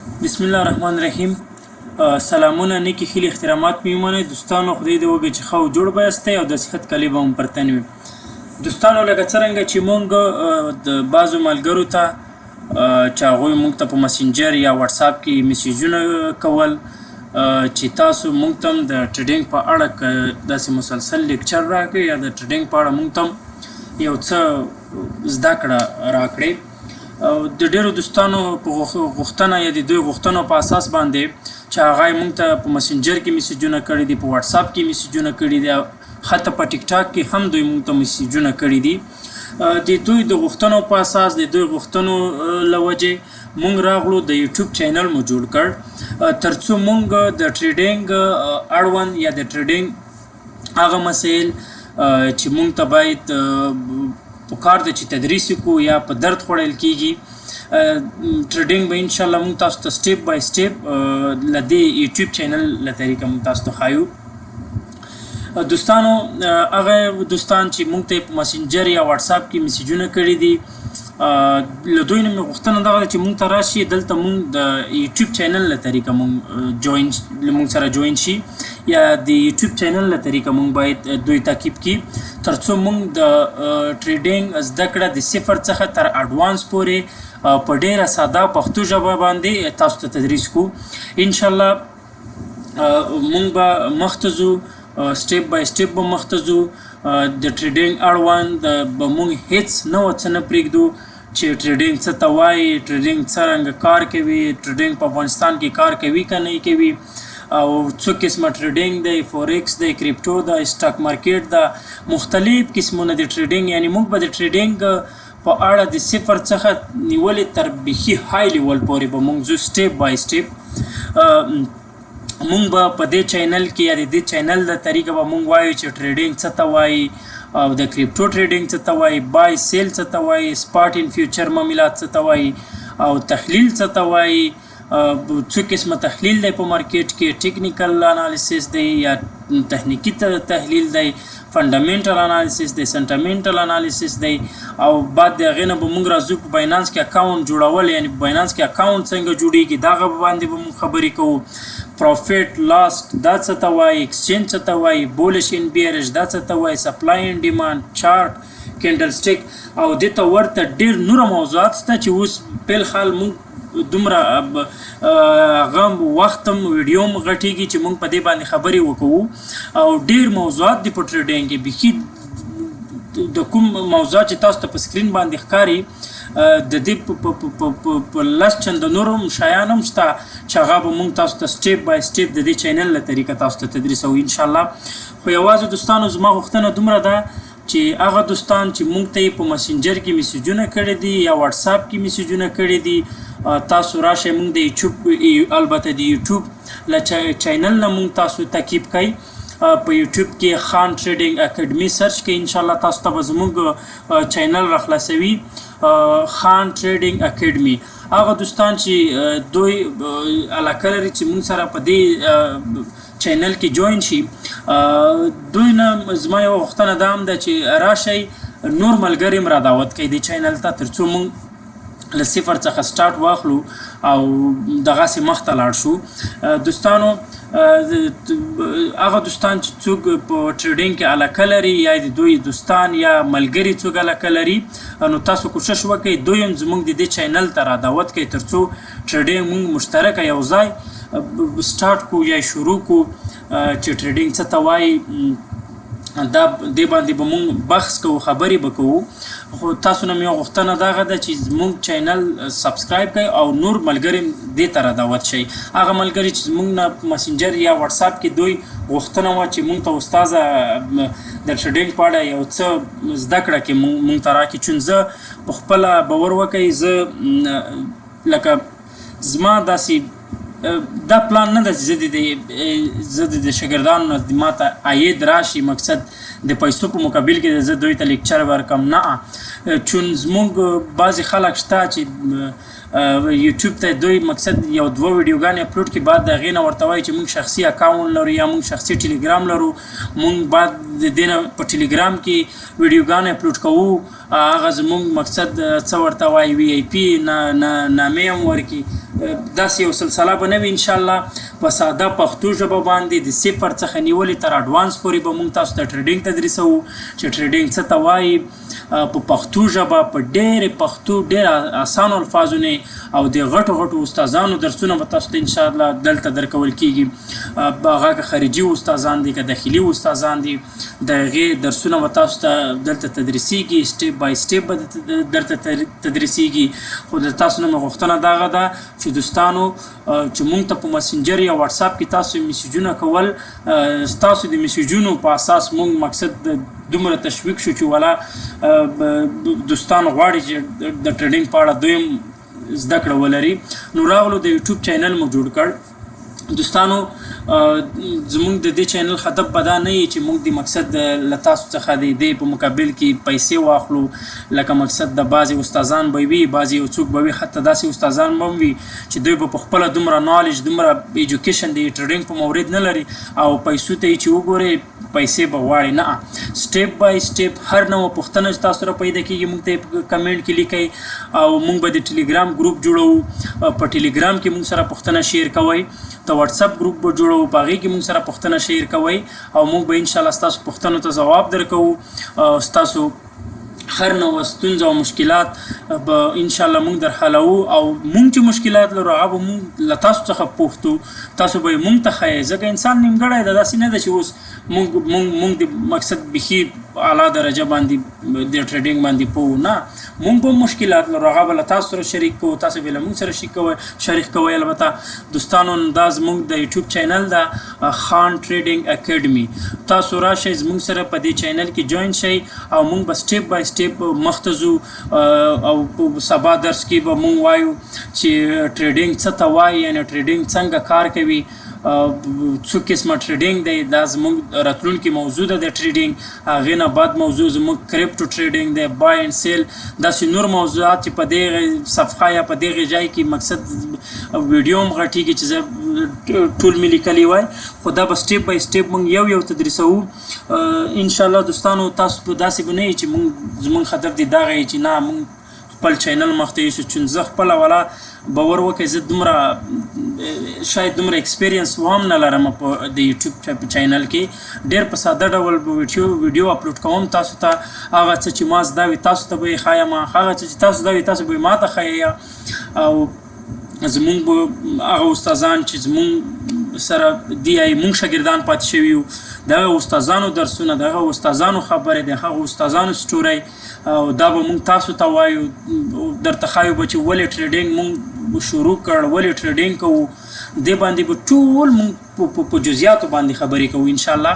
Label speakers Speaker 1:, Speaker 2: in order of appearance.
Speaker 1: بسم الله الرحمن الرحیم. سلامونه نیکی خیلی احترامات میمونه دوستانو، خدای دې وکړي چې ښه او جوړ به یاستئ او د صحت کلي به مو پر تن وي. دوستانو لکه څرنګه چې مونږ د بعضو ملګرو ته چې هغوی مونږ ته په مسنجر یا واتساپ کې میسیجونه کول چې تاسو مونږ ته هم د ټریډینګ په اړه داسې مسلسل لیکچر راکړئ یا د ټریډینګ په اړه مونږ ته هم یو څه زده کړه راکړئ. د ډیرو دوستانو په غوښتنه یا د دوی غوښتنو په اساس باندې چې هغه مونږ ته په مسنجر کې میسیجونه کړي دي، په واتساپ کې میسیجونه کړي دي، حتی په ټیک ټاک کې هم دوی مونږ ته میسیجونه کړي دي. د دوی د غوښتنو په اساس د دوی غوښتنو له وجې مونږ راغلو د یوټیوب چینل مو جوړ کړ ترڅو مونږ د ټریډینګ اړوند یا د ټریډینګ هغه مسایل چې مونږ ته باید پکار ده چې تدریس وکړو یا په درد خوړل کیږي. ټریډینګ به انشاءالله مونږ تاسو ته سټیپ بای سټیپ له دې یوټیوب چینل له طریقه مونږ تاسو ته ښایو. دوستانو، هغه دوستان چې مونږ ته په مسنجر یا واتساپ کې میسیجونه کړي دي، له دوی نه مې غوښتنه دغه ده چې مونږ ته راشي، دلته مونږ د یوټیوب چینل له طریقه مونږ سره جوین شي یا د یوټیوب چینل له طریقه مونږ باید دوی تعقیب کړي ترڅو مونږ د ټریډینګ زده کړه د صفر څخه تر اډوانس پورې په ډیره ساده پښتو ژبه باندې تاسو ته تدریس کوو. انشاءالله مونږ به مخته ځو، سټیپ بای سټیپ به مخته ځو. د ټریډینګ اړوند به مونږ هیڅ نوه څه نه پرېږدو چې ټریډینګ څه ته وایي، ټریډینګ څرنګه کار کوي، ټریډینګ په افغانستان کې کار کوي که نه کوي، او څو قسمه ټریډینګ دی، فورکس دی، کریپټو دی، سټاک مارکیټ ده، مختلف قسمونه د ټریډینګ. یعنی موږ به د ټریډینګ په اړه د صفر څخه نیولې تر بیخي های لیول پورې به موږ ځو سټیپ بای سټیپ. مونږ به په دې چینل کې یا د دې چینل د طریقه به مونږ وایو چې ټریډینګ څه ته وایي او د کریپټو ټریډینګ څه ته وایي، بای سیل څه ته وایي، سپاټ ان فیوچر معاملات څه ته وایي، او تحلیل څه ته وایي. څو قسمه تحلیل دی په مارکیټ کې، ټیکنیکل انالیسیس دی یا تخنیکی تحلیل دی، فنډامنټل انالیسیس دی، سنټامنټل انالیسیس دی، او بعد د هغې نه به مونږ راځو په باینانس کې اکاونټ جوړول، یعنی په باینانس کې اکاونټ څنګه جوړیږي دغه باندې به مونږ خبرې کوو. پروفیټ لاست دا څه ته وایي، ایکسچینج څه ته وایي، بولش ان بیرش دا څه ته وایي، سپلای ان ډیمانډ، چارټ، کینډل سټیک، او دې ته ورته ډېر نوره موضوعات شته چې اوس فلحال مونږ دومره هغه وخت هم ویډیو هم غټېږي چې مونږ په دې باندې خبرې وکوو، او ډېر موضوعات دي په ټریډینګ کې. بیخي د کوم موضوع چې تاسو ته په سکرین باندې ښکاري د دې په لس چنده نور هم شیان هم شته چې هغه به مونږ تاسو ته سټیپ بای سټیپ د دې چینل له طریقه تاسو ته تدریسوو انشاءالله. خو یوازې دوستانو زما غوښتنه دومره ده چې هغه دوستان چې مونږ ته په مسنجر کې میسیجونه کړي دي یا واتساپ کې میسیجونه کړي دي، تاسو راشئ مونږ د یوټیوب، البته د یوټیوب له چینل نه مونږ تاسو تعقیب کړئ. په یوټیوب کې خان ټریډینګ اکیډمي سرچ کړئ، انشاءالله تاسو ته به زموږ چینل راخلاصوي، خان ټریډینګ اکیډمي. هغه دوستان چې دوی علاقه لري چې مونږ سره په دې چینل کې جوین شي، دوی نه زما یوه غوښتنه دا هم ده چې راشئ نور ملګري هم را دعوت کړئ دې چینل ته ترڅو مونږ له صفر څخه سټارټ واخلو او دغسې مخته لاړ شو. دوستانو، هغه دوستان چې څوک په ټریډینګ کې علاقه لري یا د دوی دوستان یا ملګري څوک علاقه لري، نو تاسو کوشش وکړئ دوی هم زموږ د دې چینل ته را دعوت کړئ ترڅو ټریډینګ مونږ مشترکه یو ځای سټارټ کو یا شروع کو چې ټریډینګ څه ته وایي. دا دې باندې به مونږ بحث کوو، خبرې به کوو. خو تاسو نه مې یوه غوښتنه دغه ده چې زموږ چینل سبسکرایب کړئ او نور ملګري دې ته را دعوت شئ. هغه ملګري چې زموږ نه په مسنجر یا واتساپ کې دوی غوښتنه وه چې مونږ ته استاذه د ټریډینګ په اړه یو څه زده کړه کې مونږ ته راکړي، چون زه په خپله باور وکړئ زه لکه زما داسې دا پلان نه ده چې زه د شاګردانو نه ماته عاید راشي، مقصد د پیسو په مقابل کې زه دوی ته لیکچر ورکړم، نه. چون زموږ بعضې خلک شته چې یوټیوب ته دوی مقصد یو دوه ویډیوګانې اپلوډ کړي، بعد د هغې نه ورته وایي چې مونږ شخصي اکاونټ لرو یا مونږ شخصي ټیلیګرام لرو، مونږ بعد د دې نه په ټیلیګرام کې ویډیوګانې اپلوډ کوو، هغه زموږ مقصد څه ورته وایي وي آی پي نامې هم ورکړي، داسې یو سلسله به نه وي انشاءالله په ساده پښتو ژبه باندې د صفر څخه نیولې تر اډوانس پورې به موږ تاسو ته ټریډینګ تدریسوو چې ټریډینګ څه ته وایي په پښتو ژبه په ډېرې پښتو ډېر اسانو الفاظو نه او د غټو استادانو درسونه به تاسو ته انشاءالله دلته درکول کېږي هغه که خارجي استادان دي که داخلي استادان دي د هغې درسونه به تاسو ته دلته تدریسیږي سټیپ بای سټیپ به درته تدریسیږي خو د تاسو نه مې غوښتنه دغه ده چې دوستانو چې مونږ ته په مسنجر یا واتساپ کې تاسو میسیجونه کول ستاسو د میسیجونو په اساس مونږ مقصد دومره تشویق شو چې ولا دوستان غواړي چې د ټریډینګ په اړه دویم زده کړه ولري نو راغلو د یوټیوب چینل مو جوړ کړ دوستانو زمونږ د دې چینل هدف به دا نه وي چې مونږ د مقصد له تاسو څخه د دې په مقابل کې پیسې واخلو لکه مقصد د بعضې استادان به وي بعضې یو څوک به وي حتی داسې استادان به هم وي چې دوی به په خپله دومره نالج دومره ایجوکیشن د ټریډینګ په مورد نه لري او پیسو ته یې چې وګورئ پیسې به غواړي نه سټیپ بای سټیپ هر نوع پوښتنه چې تاسو سره پیدا کېږي موږ ته کمنټ کې لیکئ او موږ به د ټلیګرام ګروپ جوړوو په ټلیګرام کې موږ سره پوښتنه شیر کوئ د واتساپ ګروپ به جوړوو په هغې کې موږ سره پوښتنه شیر کوئ او موږ به انشاءالله ستاسو پوښتنو ته ځواب درکوو ستاسو هر نوع ستونزه او مشکلات به انشاءالله موږ در حلوو او موږ چې مشکلات لرو هغه به موږ له تاسو څخه پوښتو تاسو به یې موږ ته ښایئ ځکه انسان نیمګړی ده داسې نه ده چې اوس موږ د مقصد بیخي اعلی درجه باندې د ټریډینګ باندې پوه نه موږ به مشکلات لرو هغه به له تاسو سره شریک کوو تاسو به له موږ سره شریک کوئ البته دوستانو دا زموږ د یوټیوب چینل ده خان ټریډینګ اکیډمي تاسو راشئ زموږ سره په دې چینل کې جوین شئ او موږ به سټیپ بای سټیپ مخته ځو او سبا درس کې به موږ وایو چې ټریډینګ څه ته وایي یعنې ټریډینګ څنګه کار کوي څو قسمه ټریډینګ دی دا زموږ راتلونکي موضوع ده د ټریډینګ هغې نه بعد موضوع زموږ کرپټو ټریډینګ دی بای اینډ سیل داسې نور موضوعات چې په دغې صفحه یا په دغې ځای کې مقصد ویډیو هم غټېږي چې زه ټول مې لیکلی وای خو دا به سټیپ بای سټیپ موږ یو تدریسوو انشاءالله دوستانو تاسو په داسې به نه وي چې زموږ هدف دی دغه وي چې نه موږ خپل چینل مخته یوسو چون زه خپله والا باور وکړئ زه دومره شاید دومره ایکسپیرینس هم نه لرم په د یوټیوب چینل کې ډېر په ساده ډول به ویډیو اپلوډ کوم تاسو ته هغه څه چې ما زده وي تاسو ته به یې ښایم هغه څه چې تاسو زده وي تاسو به یې ما ته ښایئ او زمونږ به هغه استادان چې زمونږ سره دي مونږ شاګردان پاتې شوي یو دغه استادانو درسونه دغه استادانو خبرې د هغه استادانو سټورۍ او دا به مونږ تاسو ته وایو درته ښایو به چې ولې ټریډینګ مونږ شروع کړ ولې ټریډینګ کوو دې باندې به ټول مونږ په جزیاتو باندې خبرې کوو انشاءالله